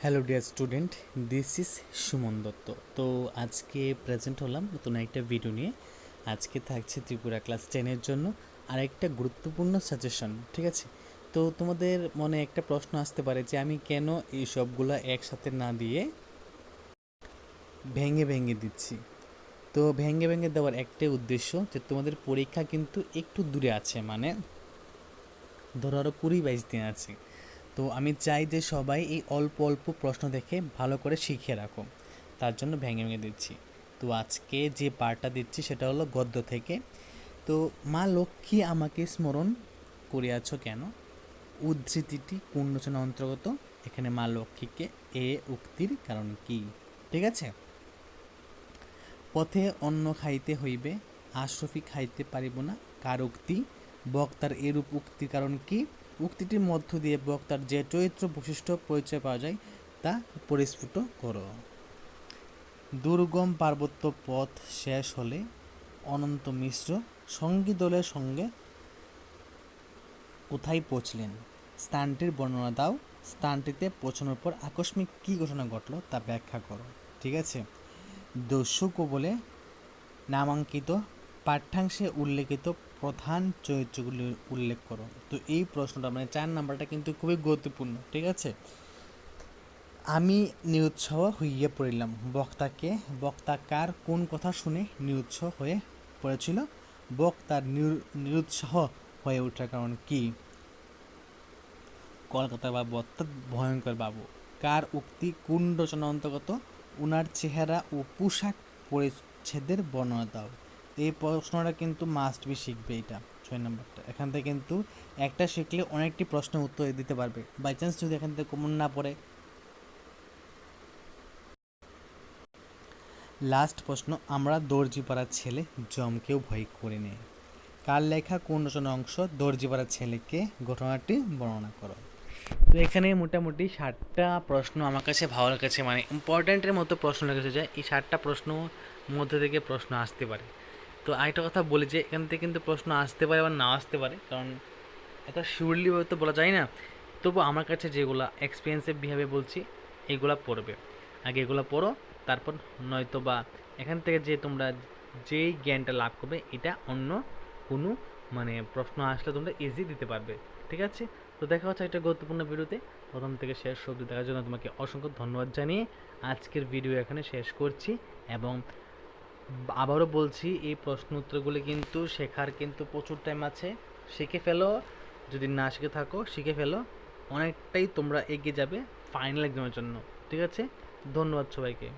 Hello dear student, this is Suman Dutta. তো আজকে present হলাম নতুন একটা ভিডিও নিয়ে। আজকে থাকছে ত্রিপুরা ক্লাস 10-এর জন্য আরেকটা গুরুত্বপূর্ণ সাজেশন, ঠিক আছে? তো তোমাদের মনে একটা প্রশ্ন আসতে পারে যে আমি কেন এই সবগুলো একসাথে না দিয়ে ভেঙে ভেঙে দিচ্ছি। তো ভেঙে ভেঙে দেওয়ার একটাই উদ্দেশ্য যে তোমাদের পরীক্ষা কিন্তু একটু দূরে আছে, মানে ধরো আরও 20-22 দিন আছে। তো আমি চাই যে সবাই এই অল্প অল্প প্রশ্ন দেখে ভালো করে শিখে রাখো, তার জন্য ভেঙে ভেঙে দিচ্ছি। তো আজকে যে পার্টটা দিচ্ছি সেটা হলো গদ্য থেকে। তো মা লক্ষ্মী আমাকে স্মরণ করিয়াছ কেন, উদ্ধৃতিটি কোন রচনা অন্তর্গত, এখানে মা লক্ষ্মীকে এ উক্তির কারণ কি? ঠিক আছে। পথে অন্ন খাইতে হইবে, আশরফি খাইতে পারিব না, কার উক্তি? বক্তার এরূপ উক্তির কারণ কি? উক্তিটির মধ্য দিয়ে বক্তার যে চরিত্র বৈশিষ্ট্য পরিচয় পাওয়া যায় তা পরিস্ফুট করো। দুর্গম পার্বত্য পথ শেষ হলে অনন্ত মিশ্র সঙ্গী দলের সঙ্গে কোথায় পৌঁছলেন? স্থানটির বর্ণনা দাও। স্থানটিতে পৌঁছানোর পর আকস্মিক কী ঘটনা ঘটলো তা ব্যাখ্যা করো। ঠিক আছে। দস্যুক বলে নামাঙ্কিত পাঠ্যাংশে উল্লেখিত প্রধান চরিত্রগুলি উল্লেখ করো। তো এই প্রশ্নটা মানে 4 নাম্বারটা কিন্তু খুবই গুরুত্বপূর্ণ, ঠিক আছে। আমি নিরুৎসাহ হইয়া পড়িলাম। বক্তা কার কোন কথা শুনে নিরুৎসাহ হয়ে পড়েছিল? বক্তার নিরুৎসাহ হয়ে ওঠার কারণ কি? কলকাতার বাবু অর্থাৎ ভয়ঙ্কর বাবু। কার উক্তি কোন রচনা অন্তর্গত? উনার চেহারা ও পোশাক পরিচ্ছেদের বর্ণনা দাও। এই প্রশ্নটা কিন্তু মাস্ট বি শিখবে, এটা 6 নম্বরটা। এখান থেকে কিন্তু একটা শিখলে অনেকটি প্রশ্নের উত্তর দিতে পারবে। বাই চান্স যদি এখান থেকে কমন না পড়ে। লাস্ট প্রশ্ন, আমরা দর্জিপাড়ার ছেলে জমকেও ভয় করি নে। কার লেখা কোন রচনা অংশ? দর্জিপাড়ার ছেলেকে ঘটনাটি বর্ণনা করো। তো এখানে মোটামুটি 7টা প্রশ্ন আমার কাছে ভালো লেগেছে, মানে ইম্পর্ট্যান্টের মতো প্রশ্ন লেগেছে যে এই 7টা প্রশ্ন মধ্যে থেকে প্রশ্ন আসতে পারে। তো আরেকটা কথা বলি যে এখান থেকে কিন্তু প্রশ্ন আসতে পারে বা না আসতে পারে, কারণ এত শিওরলি তো বলা যায় না। তবু আমার কাছে যেগুলো এক্সপিরিয়েন্সের বিহেভে বলছি এগুলা পড়বে। আগে এগুলো পড়ো, তারপর নয়তো বা এখান থেকে যে তোমরা যেই জ্ঞানটা লাভ করবে এটা অন্য কোনো মানে প্রশ্ন আসলে তোমরা ইজি দিতে পারবে। ঠিক আছে। তো দেখা হচ্ছে একটা গুরুত্বপূর্ণ ভিডিওতে। প্রথম থেকে শেষ অবধি দেখার জন্য তোমাকে অসংখ্য ধন্যবাদ জানিয়ে আজকের ভিডিও এখানে শেষ করছি। এবং আবারও বলছি, এই প্রশ্ন উত্তরগুলি কিন্তু শেখার কিন্তু প্রচুর টাইম আছে। শিখে ফেলো, যদি না শিখে থাকো শিখে ফেলো, অনেকটাই তোমরা এগিয়ে যাবে ফাইনাল এক্সামের জন্য। ঠিক আছে, ধন্যবাদ সবাইকে।